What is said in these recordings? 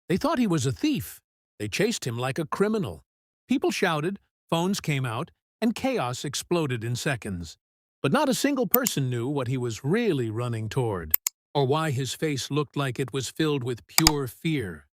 They thought he was a thief. They chased him like a criminal. People shouted, phones came out, and chaos exploded in seconds. But not a single person knew what he was really running toward, or why his face looked like it was filled with pure fear,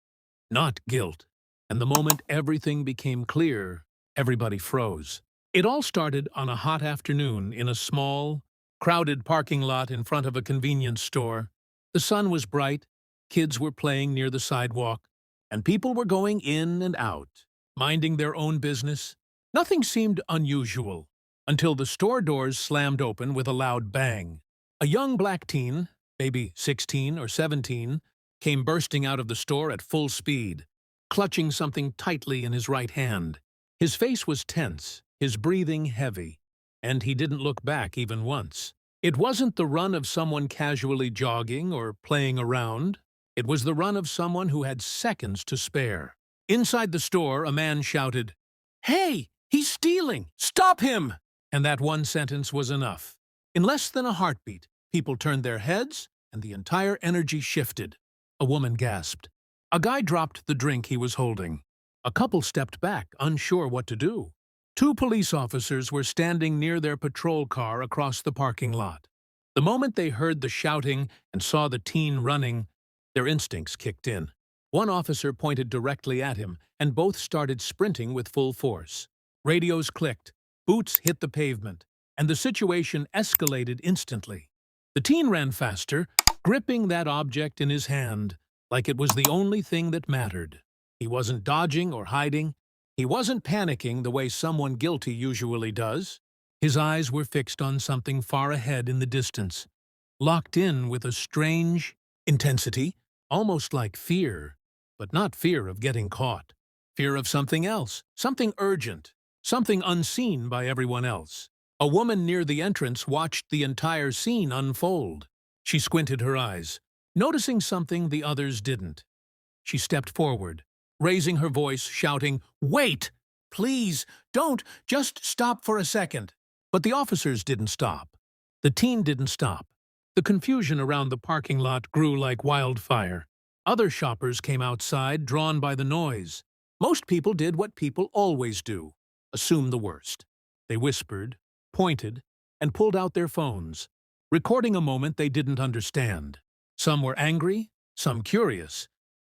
not guilt. And the moment everything became clear, everybody froze. It all started on a hot afternoon in a small, crowded parking lot in front of a convenience store. The sun was bright, kids were playing near the sidewalk, and people were going in and out, minding their own business. Nothing seemed unusual until the store doors slammed open with a loud bang. A young black teen, maybe 16 or 17, came bursting out of the store at full speed, clutching something tightly in his right hand. His face was tense, his breathing heavy, and he didn't look back even once. It wasn't the run of someone casually jogging or playing around. It was the run of someone who had seconds to spare. Inside the store, a man shouted, "Hey, he's stealing! Stop him!" And that one sentence was enough. In less than a heartbeat, people turned their heads, and the entire energy shifted. A woman gasped. A guy dropped the drink he was holding. A couple stepped back, unsure what to do. Two police officers were standing near their patrol car across the parking lot. The moment they heard the shouting and saw the teen running, their instincts kicked in. One officer pointed directly at him, and both started sprinting with full force. Radios clicked, boots hit the pavement, and the situation escalated instantly. The teen ran faster, gripping that object in his hand like it was the only thing that mattered. He wasn't dodging or hiding. He wasn't panicking the way someone guilty usually does. His eyes were fixed on something far ahead in the distance, locked in with a strange intensity, almost like fear, but not fear of getting caught. Fear of something else, something urgent, something unseen by everyone else. A woman near the entrance watched the entire scene unfold. She squinted her eyes, noticing something the others didn't. She stepped forward, raising her voice, shouting, "Wait! Please, don't! Just stop for a second!" But the officers didn't stop. The teen didn't stop. The confusion around the parking lot grew like wildfire. Other shoppers came outside, drawn by the noise. Most people did what people always do: assume the worst. They whispered, pointed, and pulled out their phones, recording a moment they didn't understand. Some were angry, some curious,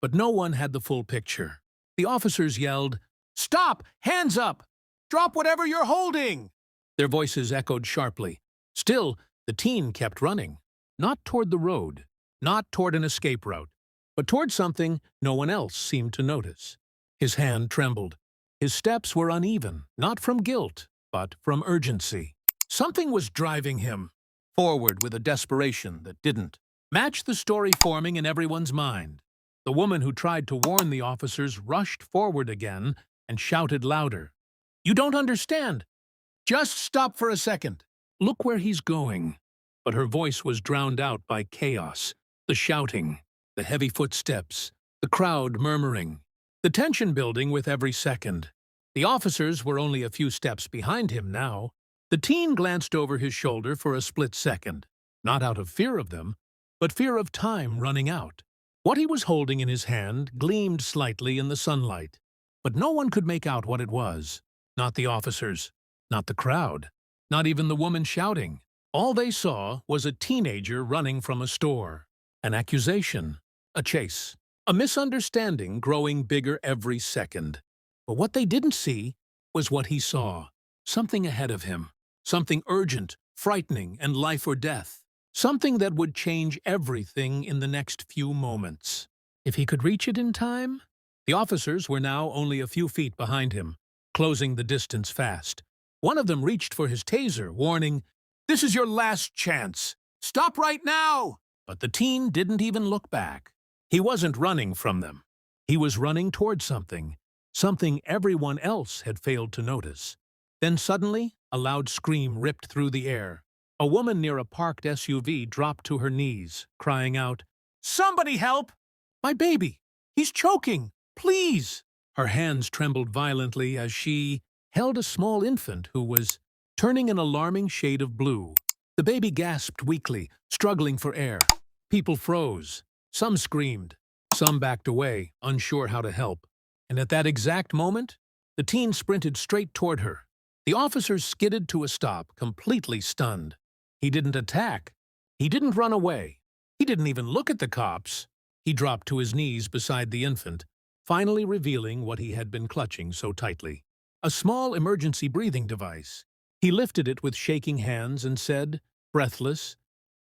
but no one had the full picture. The officers yelled, "Stop! Hands up! Drop whatever you're holding!" Their voices echoed sharply. Still, the teen kept running. Not toward the road, not toward an escape route, but toward something no one else seemed to notice. His hand trembled. His steps were uneven, not from guilt, but from urgency. Something was driving him forward with a desperation that didn't match the story forming in everyone's mind. The woman who tried to warn the officers rushed forward again and shouted louder, "You don't understand! Just stop for a second! Look where he's going!" But her voice was drowned out by chaos, the shouting, the heavy footsteps, the crowd murmuring, the tension building with every second. The officers were only a few steps behind him now. The teen glanced over his shoulder for a split second, not out of fear of them, but fear of time running out. What he was holding in his hand gleamed slightly in the sunlight, but no one could make out what it was. Not the officers, not the crowd, not even the woman shouting. All they saw was a teenager running from a store. An accusation, a chase, a misunderstanding growing bigger every second. But what they didn't see was what he saw. Something ahead of him. Something urgent, frightening, and life or death. Something that would change everything in the next few moments. If he could reach it in time? The officers were now only a few feet behind him, closing the distance fast. One of them reached for his taser, warning, "This is your last chance. Stop right now!" But the teen didn't even look back. He wasn't running from them. He was running toward something everyone else had failed to notice. Then suddenly, a loud scream ripped through the air. A woman near a parked SUV dropped to her knees, crying out, "Somebody help! My baby! He's choking! Please!" Her hands trembled violently as she held a small infant who was turning an alarming shade of blue. The baby gasped weakly, struggling for air. People froze. Some screamed. Some backed away, unsure how to help. And at that exact moment, the teen sprinted straight toward her. The officer skidded to a stop, completely stunned. He didn't attack. He didn't run away. He didn't even look at the cops. He dropped to his knees beside the infant, finally revealing what he had been clutching so tightly. A small emergency breathing device. He lifted it with shaking hands and said, breathless,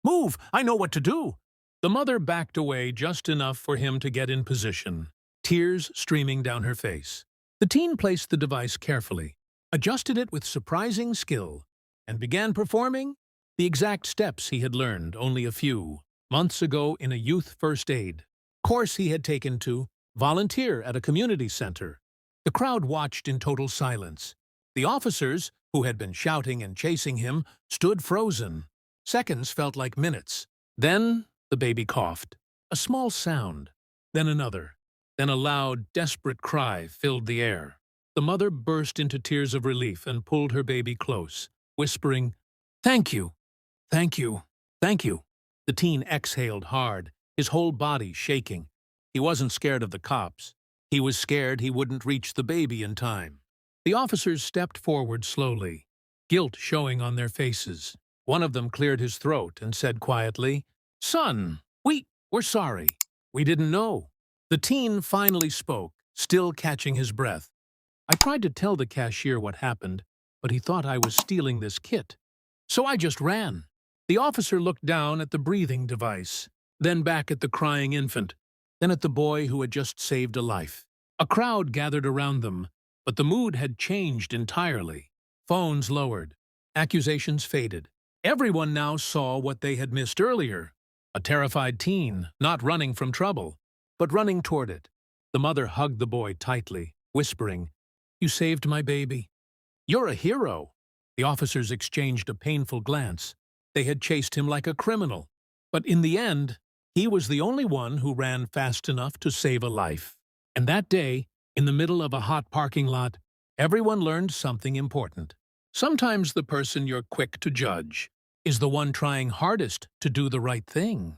"Move! I know what to do!" The mother backed away just enough for him to get in position, tears streaming down her face. The teen placed the device carefully, adjusted it with surprising skill, and began performing the exact steps he had learned only a few months ago in a youth first aid course he had taken to volunteer at a community center. The crowd watched in total silence. The officers, who had been shouting and chasing him, stood frozen. Seconds felt like minutes. Then the baby coughed. A small sound, then another. Then a loud, desperate cry filled the air. The mother burst into tears of relief and pulled her baby close, whispering, "Thank you, thank you, thank you." The teen exhaled hard, his whole body shaking. He wasn't scared of the cops. He was scared he wouldn't reach the baby in time. The officers stepped forward slowly, guilt showing on their faces. One of them cleared his throat and said quietly, "Son, we're sorry. We didn't know." The teen finally spoke, still catching his breath. "I tried to tell the cashier what happened, but he thought I was stealing this kit. So I just ran." The officer looked down at the breathing device, then back at the crying infant, then at the boy who had just saved a life. A crowd gathered around them, but the mood had changed entirely. Phones lowered. Accusations faded. Everyone now saw what they had missed earlier. A terrified teen, not running from trouble, but running toward it. The mother hugged the boy tightly, whispering, "You saved my baby. You're a hero." The officers exchanged a painful glance. They had chased him like a criminal. But in the end, he was the only one who ran fast enough to save a life. And that day, in the middle of a hot parking lot, everyone learned something important. Sometimes the person you're quick to judge is the one trying hardest to do the right thing.